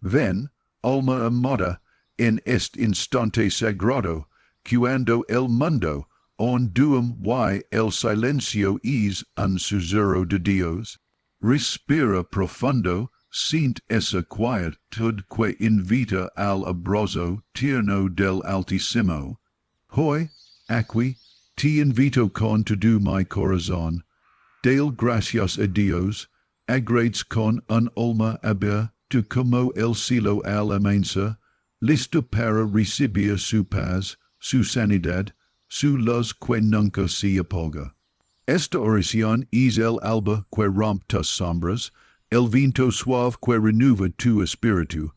Ven, alma amada, en est instante sagrado, cuando el mundo, on duum y el silencio es un susurro de Dios. Respira profundo, sint esa quietud que invita al abrazo tierno del Altísimo. Hoy, aquí, te invito con todo mi corazón. Del gracias a Dios, agrades con un alma abierta como el cielo a la mensa, listo para recibir su paz, su sanidad, su luz que nunca se apaga. Esta oración es el alba que rompe tus sombras, el viento suave que renueva tu espíritu.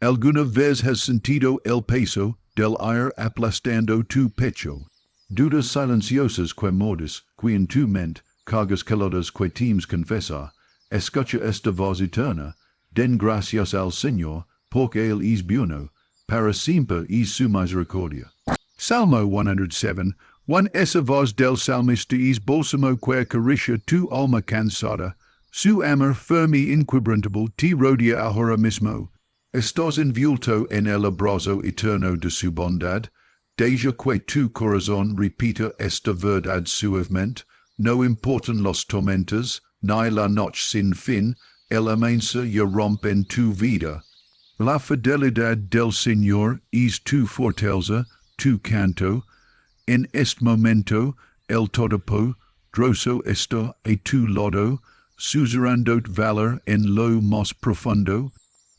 ¿Alguna vez has sentido el peso del aire aplastando tu pecho? Dudas silenciosas que mordes, que en tu mente cargas caladas que temes confesar. Escucha esta voz eterna, den gracias al Señor, porque Él es bueno, para siempre es su misericordia. Salmo 107, esa voz del salmista es bálsamo que acaricia tu alma cansada, su amor firme e inquebrantable te rodea ahora mismo. Estás envuelto en el abrazo eterno de su bondad, deja que tu corazón repita esta verdad suavemente, no importan los tormentos, ni la noche sin fin, el amenaza ya rompe en tu vida. La fidelidad del Señor es tu fortaleza, tu canto. En este momento, el Todopoderoso está a tu lado, susurrando valor en lo más profundo.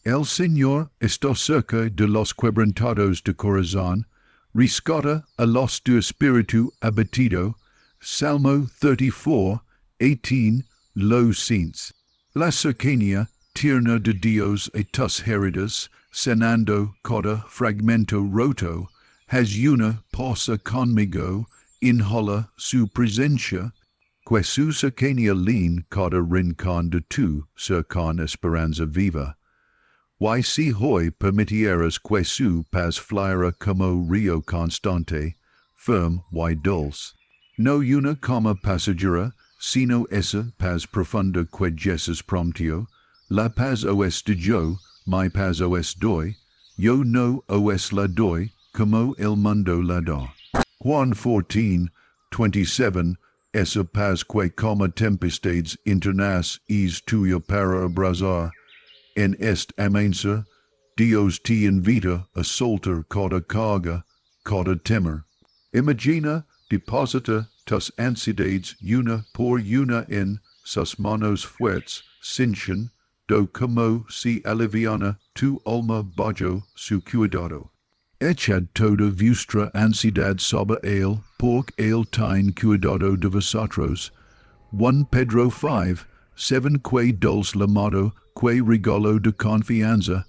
El Señor está cerca de los quebrantados de corazón, rescata a los de espíritu abatido. Salmo 34:18, lo saints. La cercanía tierna de Dios a tus heridas, sanando cada fragmento roto, has una pausa conmigo, inhala su presencia, que su cercanía leen cada rincón de tu cercana esperanza viva. Y si hoy permitieras que su paz fluyera como río constante, firme y dulce, no una como pasajera, sino esa paz profunda que Jesús prometió, la paz os de yo, mi paz os doy, yo no os la doy, como el mundo la da. Juan 14:27, esa paz que como tempestades internas es tuya para abrazar. En este amenaza, Dios te invita a soltar cada carga, cada temor. Imagina, deposita tus ansiedades una por una en sus manos fuertes, cinchan, do como si aliviana tu alma bajo su cuidado. Echad toda vuestra ansiedad sobre él, porque él tiene cuidado de vosotros. 1 Pedro 5:7 que dulce llamado, que regalo de confianza,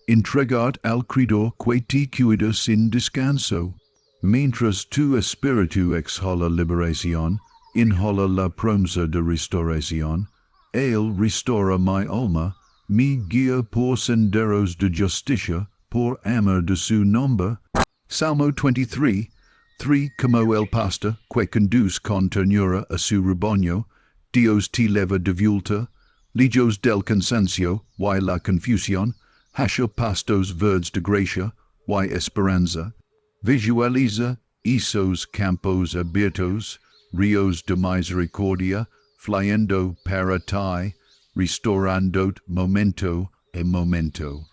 entregad al Creador que te cuida sin descanso. Mientras tu espíritu exhala liberación, inhala la promesa de restauración, él restaura mi alma, me guía por senderos de justicia, por amor de su nombre. Salmo 23:3 como el pastor que conduce con ternura a su rebaño, Dios te leva de vuelta, lejos del cansancio y la confusión, hacia pastos verdes de gracia y esperanza. Visualiza esos campos abiertos, ríos de misericordia, fluyendo para ti, restaurando momento a momento.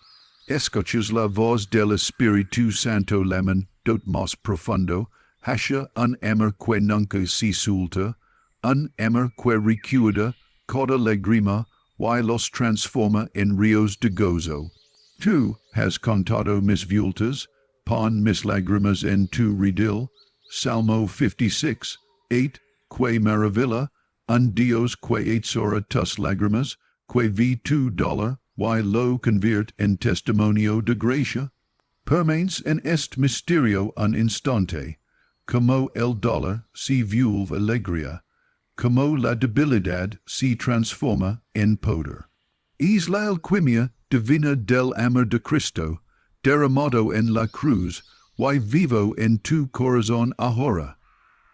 Escuchas la voz del Espíritu Santo lamento más profundo, hacia un amor que nunca se suelta, un amor que recuerda cada lágrima y los transforma en ríos de gozo. Tú has contado mis vueltas, pon mis lágrimas en tu redil. Salmo 56:8 que maravilla, un Dios que exhora tus lágrimas, que ve tu dolor y lo convierte en testimonio de gracia. Permanes en este misterio un instante, como el dolor se vuelve alegría, como la debilidad se transforma en poder. Es la alquimia divina del amor de Cristo, derramado en la cruz, y vivo en tu corazón ahora,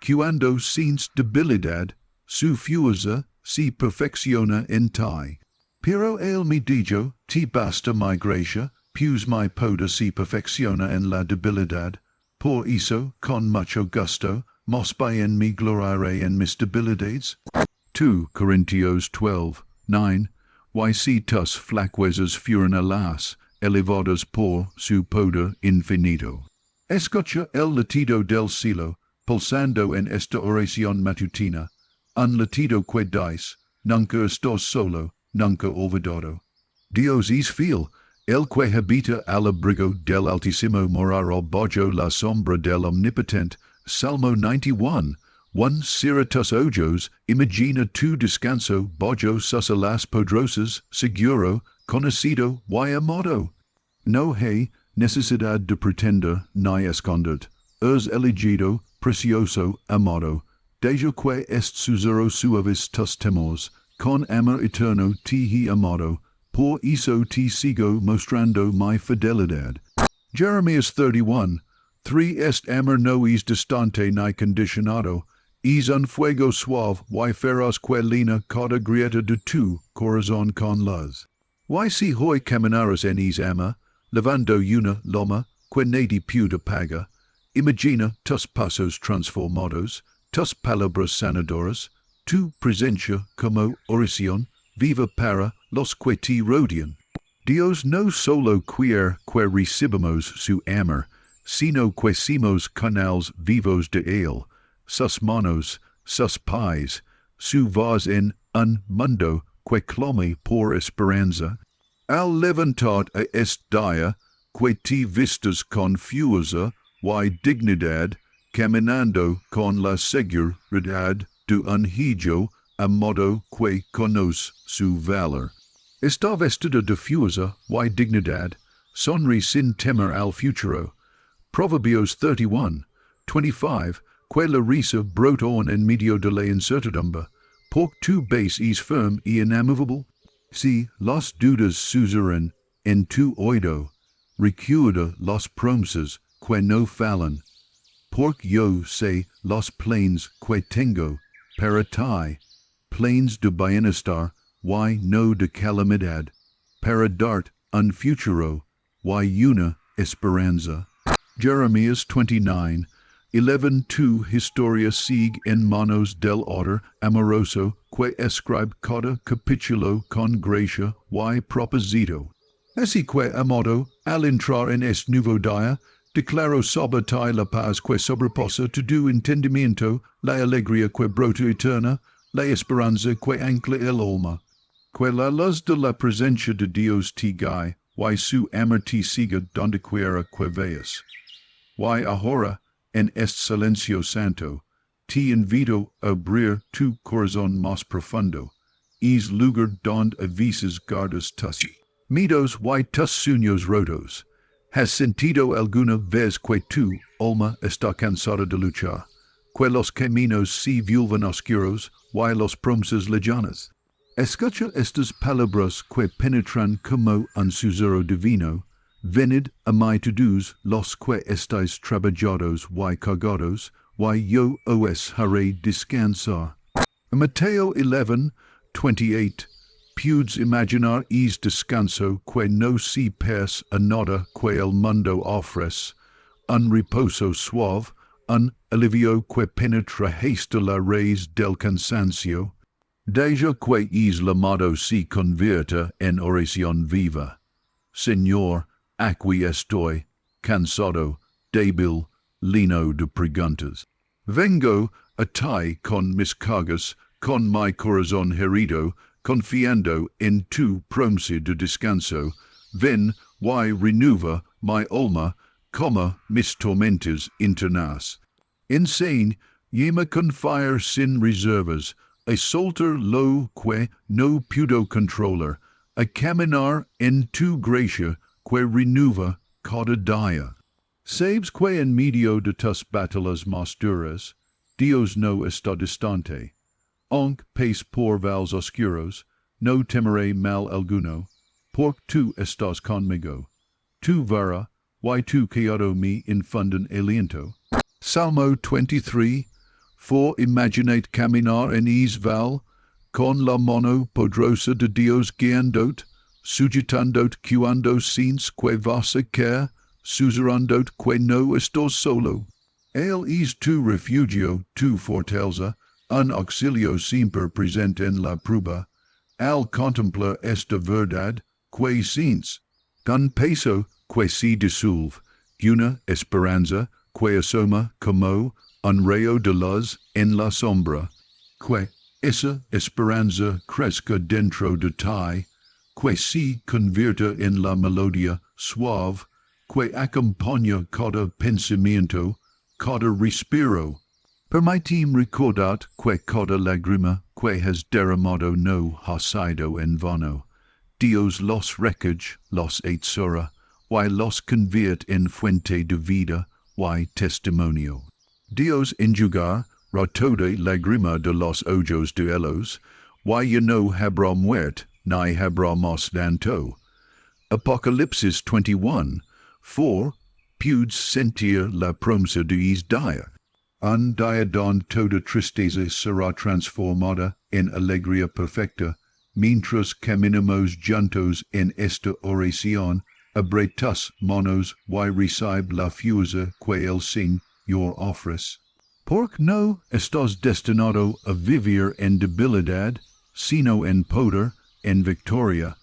cuando sin debilidad, su fuerza se perfecciona en ti. Pero el mi dijo, ti basta mi gracia, pues mi poder se perfecciona en la debilidad. Por eso, con mucho gusto, más bien me gloriaré en mis debilidades. 2 Corintios 12:9. Y si tus flaquezas fueron alas, elevadas por su poder infinito. Escucha el latido del cielo, pulsando en esta oración matutina, un latido que dice, nunca estás solo, nunca olvidado. Dios es fiel, el que habita al abrigo del Altísimo morará bajo la sombra del Omnipotente. Salmo 91:1. Cierra tus ojos, imagina tu descanso bajo sus alas poderosas, seguro, conocido y amado. No hay necesidad de pretender ni esconder. Es elegido, precioso, amado. Deja que est susurro suaves tus temores, con amor eterno te he amado, por eso te sigo mostrando mi fidelidad. Jeremías 31:3. Est amor no es distante ni condicionado, es un fuego suave y feroz que llena cada grieta de tu corazón con luz. Y si hoy caminaras en es amor, levando una loma que nadie puede pagar, imagina tus pasos transformados, tus palabras sanadoras, tu presencia como oración viva para los que te rodean. Dios no solo quiere que recibamos su amor, sino que seamos canales vivos de él, sus manos, sus pies, su voz en un mundo que clame por esperanza. Al levantar a este día, que te vistas con fuerza y dignidad, caminando con la seguridad de un hijo amado que conoce su valor. Está vestido de fuerza y dignidad, sonríe sin temer al futuro. Proverbios 31:25. Que la risa brota en medio de la incertidumbre, porque tu base es firme y inamovable. Si las dudas susurran en tu oído, recuerda las promesas que no fallan, porque yo sé los planes que tengo para ti, planes de bienestar y no de calamidad, para darte un futuro y una esperanza. Jeremías 29:11. Tu historia sigue en manos del autor amoroso que escribe cada capítulo con gracia y propósito. Así que, amado, al entrar en este nuevo día, declaro sobre ti la paz que sobrepasa tu entendimiento, la alegría que brota eterna, la esperanza que ancla el alma. Que la luz de la presencia de Dios te guíe, y su amor te siga donde quiera que veas. Y ahora, en este silencio santo, te invito a abrir tu corazón más profundo, es lugar donde a veces guardas tus miedos y tus sueños rotos. ¿Has sentido alguna vez que tu alma está cansada de luchar, que los caminos se vuelven oscuros y las promesas lejanas? Escucha estas palabras que penetran como un susurro divino. Venid a mí todos los que estáis trabajados y cargados, y yo os haré descansar. Mateo 11:28. Puedes imaginar es descanso que no se parece a nada que el mundo ofrece, un reposo suave, un alivio que penetra hasta la raíz del cansancio. Deja que es llamado se convierta en oración viva. Señor, aquí estoy, cansado, débil, lleno de preguntas. Vengo a ti con mis cargas, con mi corazón herido, confiando en tu promesa de descanso. Ven y renueva mi alma, como mis tormentas internas. Enseña a confiar sin reservas, a soltar lo que no puedo controlar, a caminar en tu gracia que renueva cada día. Sabes que en medio de tus batallas más duras, Dios no está distante. Aunque pase por valles oscuros, no temeré mal alguno, porque tú estás conmigo. Tu vara y tu cayado me infunden aliento. Salmo 23:4. Imaginate caminar en es val, con la mano poderosa de Dios guiandot, sugitandot cuando sins que vas a caer, susurrandot que no estás solo. Él es tu refugio, tu fortaleza, un auxilio siempre presente en la prueba. Al contemplar esta verdad, que sins, con peso que se disuelve, una esperanza que asoma como un rayo de luz en la sombra, que esa esperanza crezca dentro de ti, que se convierta en la melodía suave, que acompaña cada pensamiento, cada respiro. Permitim recordar que cada lágrima que has derramado no ha sido en vano. Dios los recoge, los exhora, y los convierte en fuente de vida y testimonio. Dios enjugar toda lágrima de los ojos de ellos, y ya no habrá muerte, ni habrá más llanto. Apocalipsis 21:4 pudes sentir la promesa de Isaías. Un día donde toda tristeza será transformada en alegría perfecta, mientras caminamos juntos en esta oración, abre tus manos y recibe la fuerza que el Señor ofrece. Porque no estás destinado a vivir en debilidad, sino en poder, en victoria.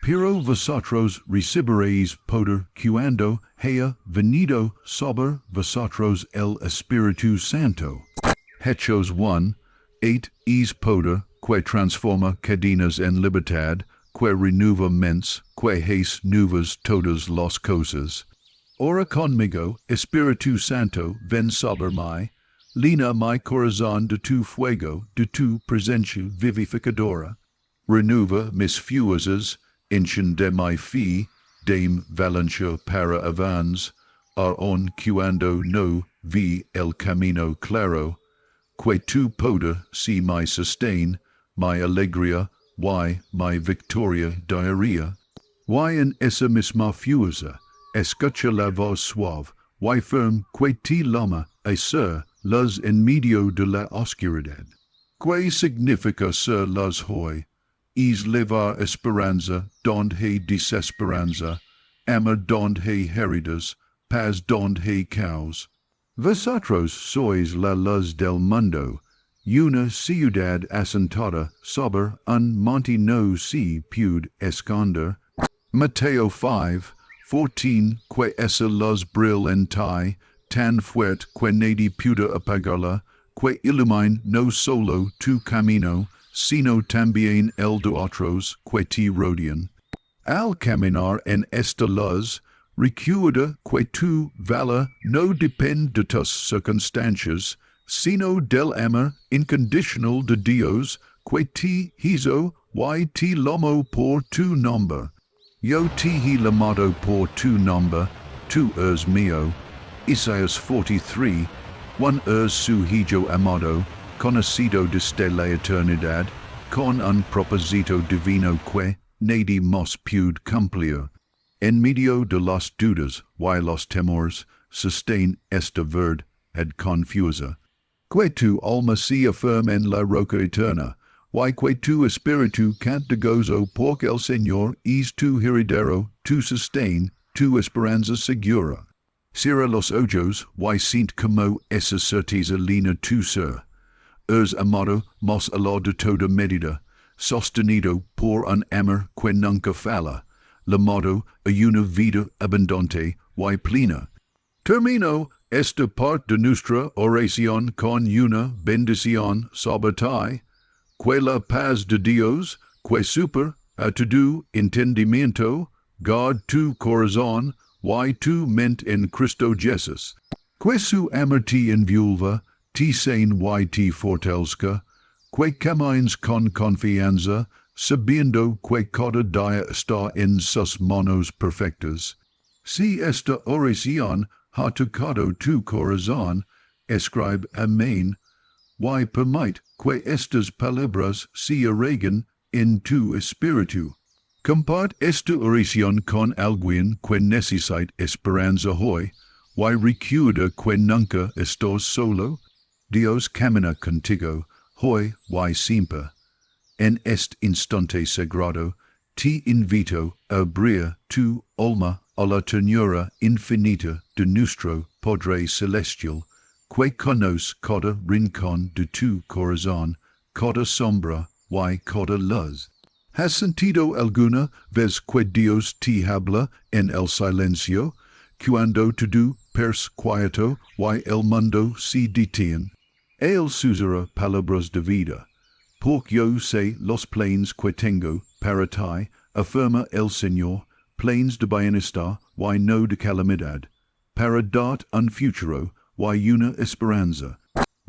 Pero vosotros recibiréis poder cuando haya venido sobre vosotros el Espíritu Santo. Hechos 1:8 es poder que transforma cadenas en libertad, que renueva mentes, que hace nuevas todas las cosas. Ora conmigo, Espíritu Santo, ven sobre mí, llena mi corazón de tu fuego, de tu presencia vivificadora. Renueva mis fuerzas, enciende mi fe, dame valencia para avance, aun cuando no vi el camino claro, que tu poder si mi sostén, mi alegría, y mi victoria diaria. Y en esa misma fuerza, escucha la voz suave, y firme que te llama a ser luz en medio de la oscuridad. ¿Qué significa ser luz hoy? Es levar esperanza donde hay desesperanza, amor donde hay heridas, paz donde hay caos. Vosotros sois la luz del mundo, una ciudad asentada sobre un monte no se puede esconder. Mateo 5:14 que esa luz brilla en ti, tan fuerte que nadie puede apagarla, que ilumina no solo tu camino, sino también el de otros que te rodean. Al caminar en esta luz, recuerda que tu valor no depende de tus circunstancias, sino del amor incondicional de Dios que te hizo y te llamó por tu nombre. Yo te he llamado por tu nombre, tú eres mío. Isaías 43:1 eres su hijo amado, conocido desde la eternidad, con un propósito divino que nadie más puede cumplir. En medio de las dudas y los temores, sostén esta verdad confusa. Que tu alma sea firme en la roca eterna, y que tu espíritu cante gozo porque el Señor es tu heredero, tu sostén, tu esperanza segura. Cierra los ojos y siente como esa certeza llena tu ser. Eres amado más allá de toda medida, sostenido por un amor que nunca falla, llamado a una vida abundante y plena. Termino esta parte de nuestra oración con una bendición sobre ti, que la paz de Dios, que supera a todo entendimiento, guarde tu corazón y tu mente en Cristo Jesús. Que su amor te envuelva, te sane y te fortalezca, que camines con confianza, sabiendo que cada día está en sus manos perfectas. Si esta oración ha tocado tu corazón, escribe amén, y permite que estas palabras se arraigen en tu espíritu. Comparte esta oración con alguien que necesita esperanza hoy, y recuerda que nunca estás solo. Dios camina contigo, hoy y siempre. en este instante sagrado, te invito a abrir tu alma a la ternura infinita de nuestro Padre Celestial, que conoce cada rincón de tu corazón, cada sombra y cada luz. ¿Has sentido alguna vez que Dios te habla en el silencio, cuando todo persquieto y el mundo se detiene? Él susurra palabras de vida. Porque yo sé los planes que tengo para ti, afirma el Señor, planes de bienestar y no de calamidad, para darte un futuro y una esperanza.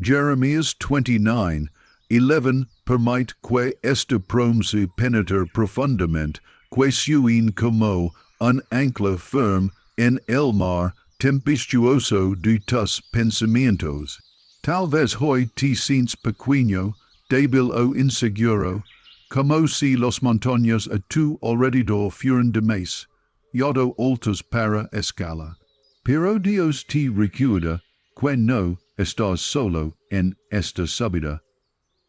Jeremías 29:11 permite que esta promesa penetre profundamente, que suene como un ancla firme en el mar tempestuoso de tus pensamientos. Tal vez hoy te sientes pequeño, débil o inseguro, como si las montañas a tu alrededor fueran demasiado altas para escalar. Pero Dios te recuerda que no estás solo en esta subida.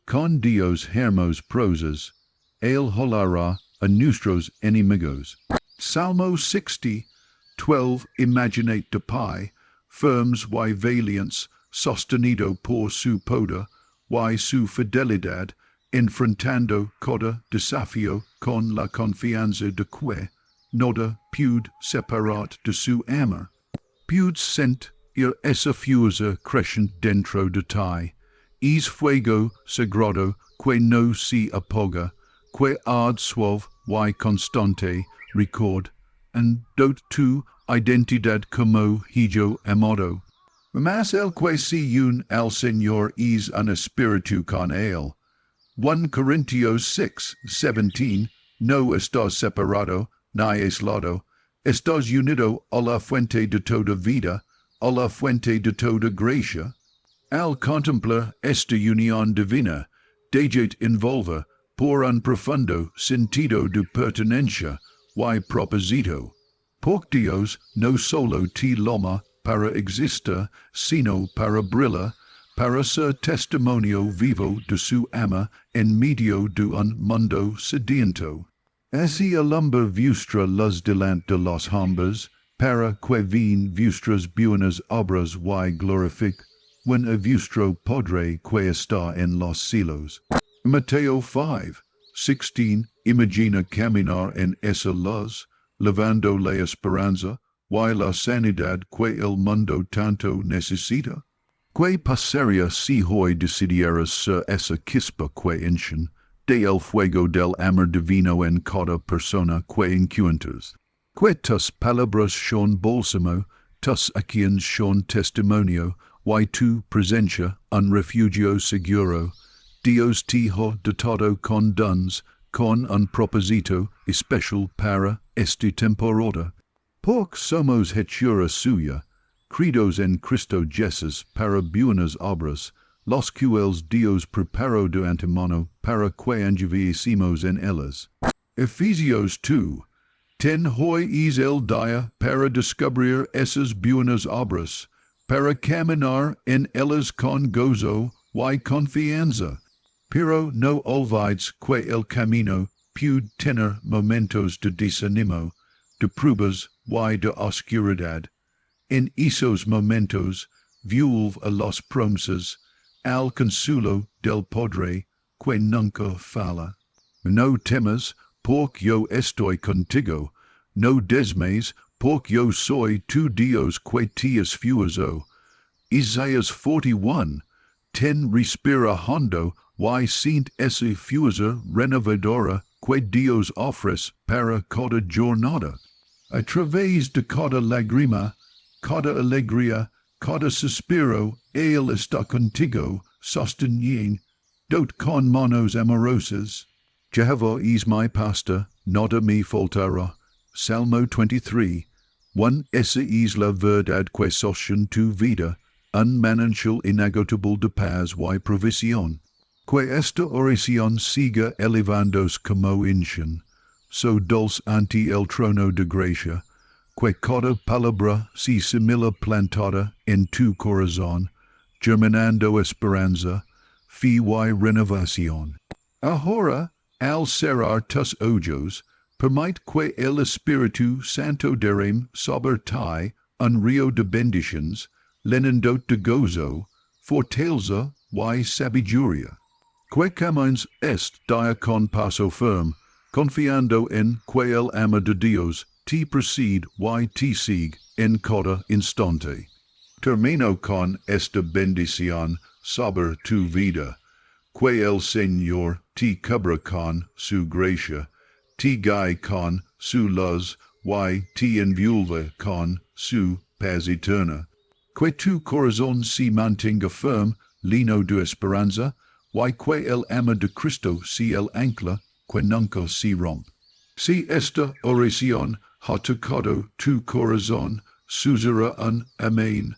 Con Dios hermos prosas, Él hablará a nuestros enemigos. Salmo 60:12 Imaginate de pie, firmes y valientes, sostenido por su poder y su fidelidad, enfrentando cada desafío con la confianza de que nada puede separar de su amor. Puedes sentir esa fuerza creciente dentro de ti, es fuego sagrado que no se apaga, que arde suave y constante, record, and dot tu identidad como hijo amado. Mas el que se une al Señor es un espíritu con él. 1 Corintios 6:17 No estás separado, ni aislado, estás unido a la fuente de toda vida, a la fuente de toda gracia. Al contemplar esta unión divina, dejet envolver por un profundo sentido de pertenencia y propósito. Porque Dios no solo te llama para existir, sino para brillar, para ser testimonio vivo de su amor en medio de un mundo sediento. Así alumbra vuestra luz delante de los hombres, para que vean vuestras buenas obras y glorifiquen a vuestro Padre que está en los cielos. Mateo 5:16 Imagina caminar en esa luz, levando la esperanza y la sanidad que el mundo tanto necesita. ¿Qué pasaría si hoy decidieras ser esa chispa que enciende el fuego del amor divino en cada persona que encuentras? Que tus palabras son bálsamo, tus acciones son testimonio, y tu presencia un refugio seguro. Dios te ha dotado con dones, con un propósito especial para esta temporada. Porque somos hechura suya, credos en Cristo Jesús para buenas obras, los cuales Dios preparó de antemano para que anduviésemos en ellas. Efesios 2:10 Hoy es el día para descubrir esas buenas obras, para caminar en ellas con gozo y confianza. Pero no olvides que el camino puede tener momentos de desánimo, de pruebas y de oscuridad. En esos momentos, vuelve a las promesas, al consuelo del Padre que nunca falla. No temas, porque yo estoy contigo. No desmayes, porque yo soy tu Dios que te esfuerzo. Isaías 41:10 Respira hondo y siente esa fuerza renovadora que Dios ofrece para cada jornada. A través de cada lágrima, cada alegría, cada suspiro, Él está contigo, sosteniendo con manos amorosas. Jehová es mi pastor, nada me faltará. Salmo 23:1 Esa es la verdad que sostiene tu vida, un manantial inagotable de paz y provisión. Que esta oración siga elevándose como incienso, so dulce ante el trono de gracia, que cada palabra se simila plantada en tu corazón, germinando esperanza, fe y renovación. Ahora al cerrar tus ojos, permite que el Espíritu Santo derrame sobre ti un río de bendiciones, llenando de gozo, fortaleza y sabiduría. Que camines este día con paso firme, confiando en que el ama de Dios te preside y te sigue en cada instante. Termino con esta bendición sobre tu vida. Que el Señor te cubra con su gracia, te guíe con su luz y te envuelva con su paz eterna. Que tu corazón se mantenga firme, lleno de esperanza, y que el ama de Cristo sea el ancla que nunca se rompe. Si esta oración ha tocado tu corazón, susurra un amén,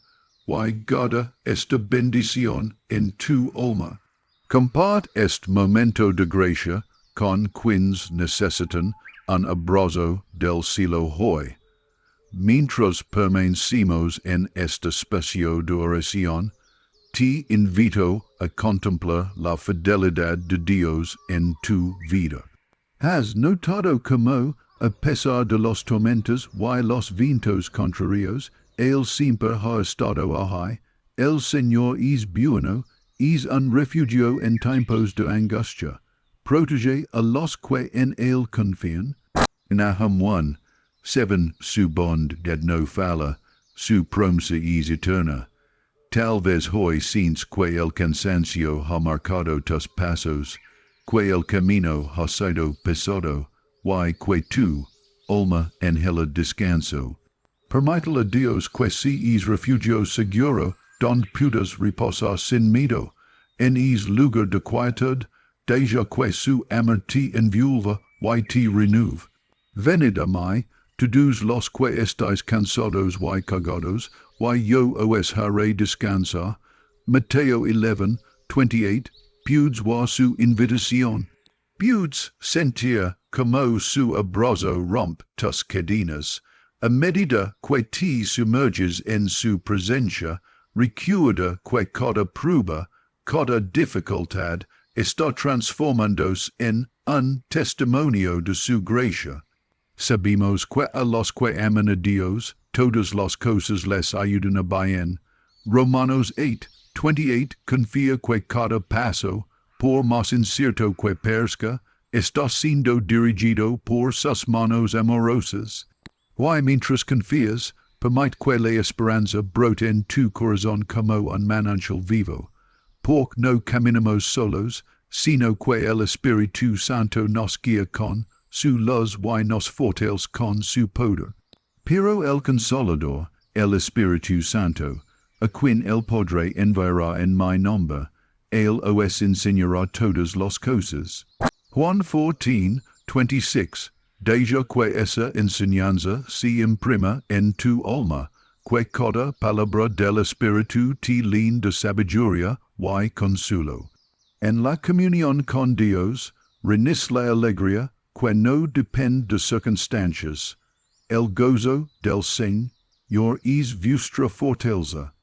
y guarda esta bendición en tu alma. Comparte este momento de gracia con quienes necesitan un abrazo del cielo hoy. Mientras permanecemos en este espacio de oración, te invito a contemplar la fidelidad de Dios en tu vida. ¿Has notado cómo, a pesar de los tormentos y los vientos contrarios, Él siempre ha estado ahí? El Señor es bueno, es un refugio en tiempos de angustia. Protege a los que en Él confían. Nahum 1:7 Su bondad no falla, su promesa es eterna. Tal vez hoy sientes que el cansancio ha marcado tus pasos, que el camino ha sido pesado, y que tu alma anhela descanso. Permítele a Dios que si es refugio seguro, donde puedas reposar sin miedo, en es lugar de quietud, deja que su amor te envuelva y te renueve. Venid a mí, todos los que estáis cansados y cargados, y yo os haré descansar. Mateo 11:28, puedes wa su invitación. Puedes sentir como su abrazo rompe tus cadenas. A medida que te sumerges en su presencia, recuerda que cada prueba, cada dificultad, está transformándose en un testimonio de su gracia. Sabemos que a los que aman a Dios, todas las cosas les ayudan a bien. Romanos 8:28 confía que cada paso, por más incierto que parezca, está siendo dirigido por sus manos amorosas. Y mientras confías, permite que la esperanza brote en tu corazón como un manantial vivo. Porque no caminamos solos, sino que el Espíritu Santo nos guía con su luz y nos fortalece con su poder. Pero el Consolador, el Espíritu Santo, a quien el podré enviar en mi nombre, él os enseñará todas las cosas. Juan 14:26 Deja que esa enseñanza se imprima en tu alma, que cada palabra del Espíritu te llene de sabiduría y consuelo. En la comunión con Dios, renis la alegría que no depende de circunstancias. El gozo del Señor es vuestra fortaleza.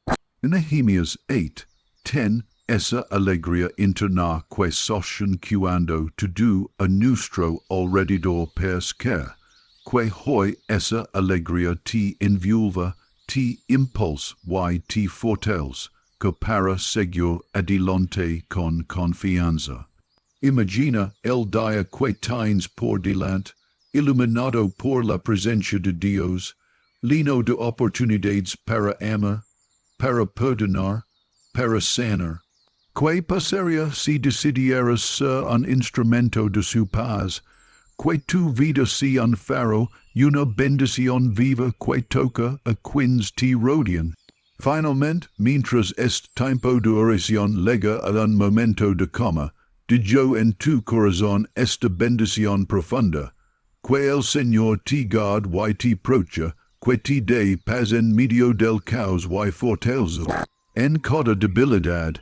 Nehemías 8:10 Esa alegría interna que sostiene cuando todo a nuestro alrededor perezca, que hoy esa alegría te envuelva, te impulsa y te fortalece, que para seguir adelante con confianza. Imagina el día que tienes por delante, iluminado por la presencia de Dios, lleno de oportunidades para amar, para perdonar, para sanar. Que pasaría si decidieras ser un instrumento de su paz, que tu vida sea un faro y una bendición viva que toca a quienes te rodean. Finalmente, mientras este tiempo de oración llega a un momento de coma, yo en tu corazón esta bendición profunda, que el Señor te guarde y te proteja, que te dé paz en medio del caos y fortaleza en cada debilidad,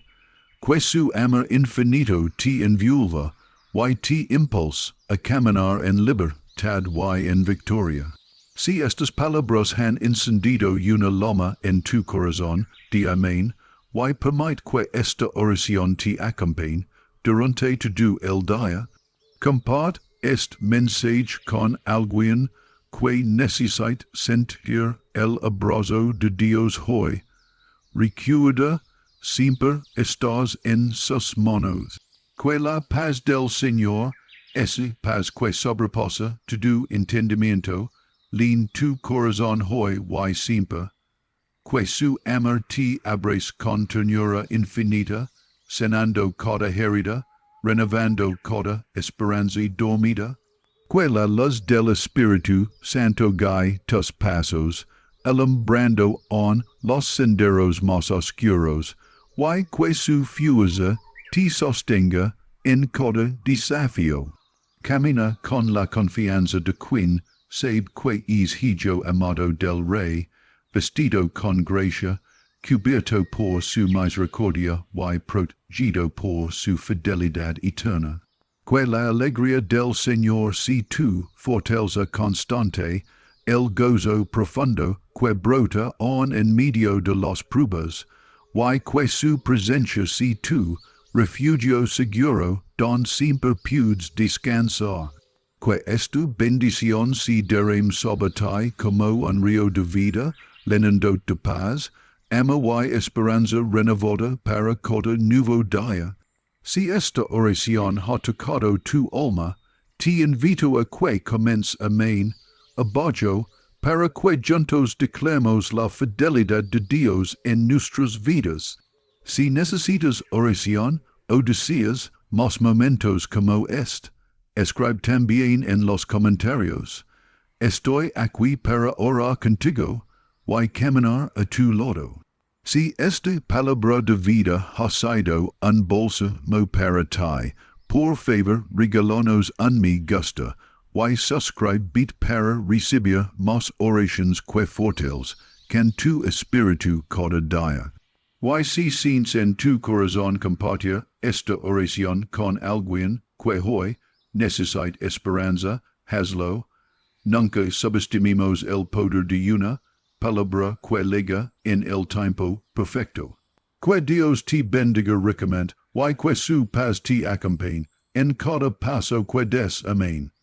que su amor infinito te envuelva y te impulsa a caminar en libertad y en victoria. Si estas palabras han encendido una llama en tu corazón, di amén, y permite que esta oración te acompañe, durante tu el día, compart est mensage con alguien que necesite sentir el abrazo de Dios hoy. Recuerda siempre estás en sus manos. Que la paz del Señor, ese paz que sobrepasa tu entendimiento, lean tu corazón hoy y siempre. Que su amor te abrace con ternura infinita, sanando cada herida, renovando cada esperanza dormida. Que la luz del Espíritu Santo guíe tus pasos, alumbrando on los senderos más oscuros, y que su fuerza te sostenga en cada desafío. Camina con la confianza de quien sabe que es hijo amado del Rey, vestido con gracia, cubierto por su misericordia y protegido por su fidelidad eterna. Que la alegría del Señor sea tu fortaleza constante, el gozo profundo que brota en medio de las pruebas, y que su presencia sea tu refugio seguro donde siempre puedes descansar. Que esta bendición se derrame sobre ti como un río de vida, llenando de paz, amor y esperanza renovada para cada nuevo día. Si esta oración ha tocado tu alma, te invito a que comience amén, abajo, para que juntos declaremos la fidelidad de Dios en nuestras vidas. Si necesitas oración o deseas más momentos como escribe también en los comentarios. Estoy aquí para orar contigo y caminar a tu lado. Si esta palabra de vida ha sido un bálsamo para ti, por favor regálanos un me gusta y suscribe para recibir más oraciones que fortales can tu espíritu cada día. Y si sientes en tu corazón compartir esta oración con alguien que hoy necesita esperanza, hazlo. Nunca subestimemos el poder de una palabra que llega en el tiempo perfecto. Que Dios te bendiga ricamente y que su paz te acompañe en cada paso que des. Amén.